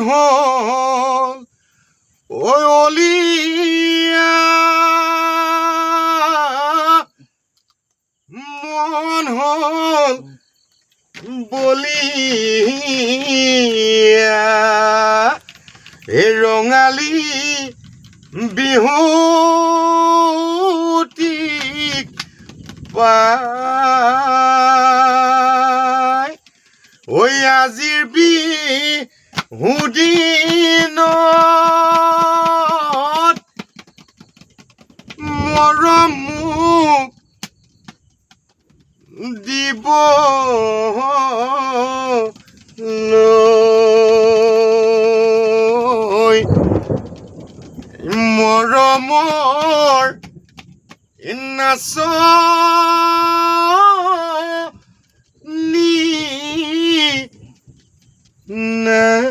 হল ওই অলিয়া মন হল বলিয়া এই ৰঙালী বিহুটিক পাই ঐ আজিৰ বিহুদিনত মৰম মোক দিব মৰমৰ নাচনী নাই